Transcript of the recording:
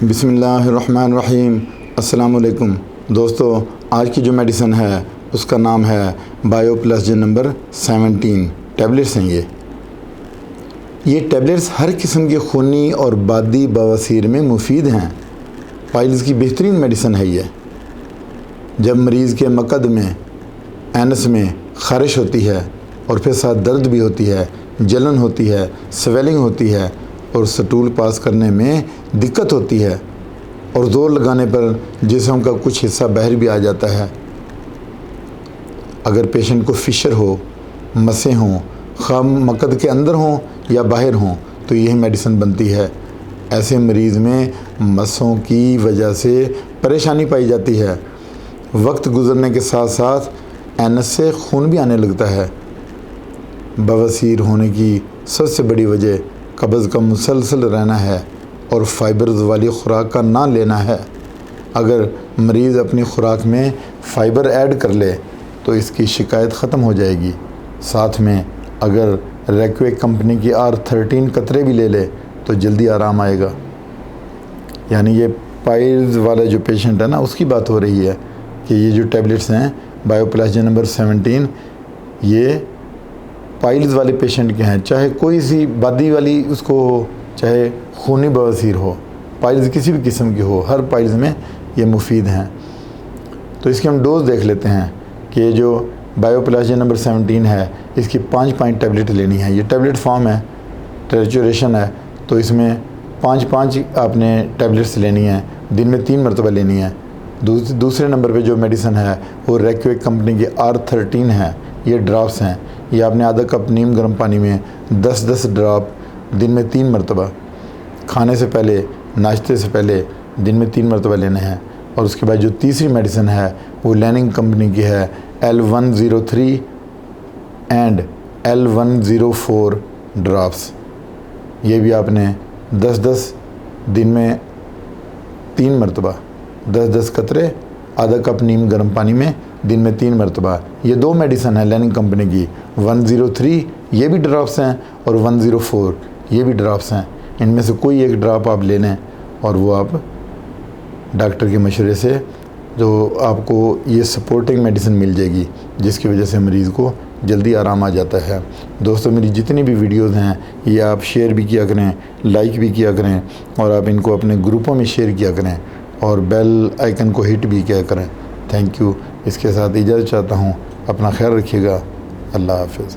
बिस्मिल्लाहिर्रहमानिर्रहीम। अस्सलाम वालेकुम दोस्तों, आज की जो मेडिसिन है उसका नाम है बायोप्लस नंबर 17 टैबलेट्स हैं। ये टैबलेट्स हर किस्म के खूनी और बादी बवासीर में मुफीद हैं। पाइल्स की बेहतरीन मेडिसिन है ये। जब मरीज़ के मकद में, एनस में ख़ारिश होती है और फिर साथ दर्द भी होती है, जलन होती है, स्वेलिंग होती है और स्टूल पास करने में दिक्कत होती है और ज़ोर लगाने पर जिस्म का कुछ हिस्सा बाहर भी आ जाता है। अगर पेशेंट को फिशर हो, मसें हों, ख़ाम मकद के अंदर हों या बाहर हों, तो यही मेडिसिन बनती है। ऐसे मरीज़ में मसों की वजह से परेशानी पाई जाती है। वक्त गुज़रने के साथ साथ एनस से खून भी आने लगता है। बवासीर होने की सबसे बड़ी वजह कब्ज़ का मुसलसल रहना है और फाइबर्स वाली खुराक का ना लेना है। अगर मरीज़ अपनी खुराक में फ़ाइबर ऐड कर ले तो इसकी शिकायत ख़त्म हो जाएगी। साथ में अगर रेक्वे कंपनी की R13 कतरे भी ले ले तो जल्दी आराम आएगा। यानी ये पाइल्स वाला जो पेशेंट है ना, उसकी बात हो रही है कि ये जो टैबलेट्स हैं बायोप्लस नंबर 17, ये पाइल्स वाले पेशेंट के हैं। चाहे कोई सी बादी वाली उसको हो, चाहे खूनी बवासीर हो, पाइल्स किसी भी किस्म की हो, हर पाइल्स में ये मुफीद हैं। तो इसके हम डोज देख लेते हैं कि ये जो बायोप्लस नंबर 17 है, इसकी 5 टैबलेट लेनी है। ये टैबलेट फॉर्म है, ट्रेचुरेशन है, तो इसमें 5 आपने टैबलेट्स लेनी है, दिन में 3 मरतबा लेनी है। दूसरे नंबर पे जो मेडिसिन है वो रेक्वे कंपनी की R13 है। ये ड्रॉप्स हैं। ये आपने आधा कप नीम गर्म पानी में 10-10 ड्रॉप दिन में 3 मरतबा, खाने से पहले, नाश्ते से पहले दिन में 3 मरतबा लेने हैं। और उसके बाद जो तीसरी मेडिसिन है वो लैनिंग कंपनी की है, L103 एंड L104 ड्रॉप्स। ये भी आपने 10-10 दिन में 3 मरतबा, 10-10 कतरे, आधा कप नीम गर्म पानी में दिन में 3 मरतबा। ये 2 मेडिसिन है लैनिंग कंपनी की। 103 ये भी ड्रॉप्स हैं और 104 ये भी ड्रॉप्स हैं। इनमें से कोई एक ड्रॉप आप ले लें और वो आप डॉक्टर के मशवरे से जो आपको ये सपोर्टिंग मेडिसिन मिल जाएगी, जिसकी वजह से मरीज़ को जल्दी आराम आ जाता है। दोस्तों, मेरी जितनी भी वीडियोज़ हैं ये आप शेयर भी किया करें, लाइक भी किया करें और आप इनको अपने ग्रुपों में शेयर किया करें और बेल आइकन को हिट भी किया करें। Thank you. इसके साथ इजाज़त चाहता हूँ। अपना ख्याल रखिएगा। अल्लाह हाफ़िज़।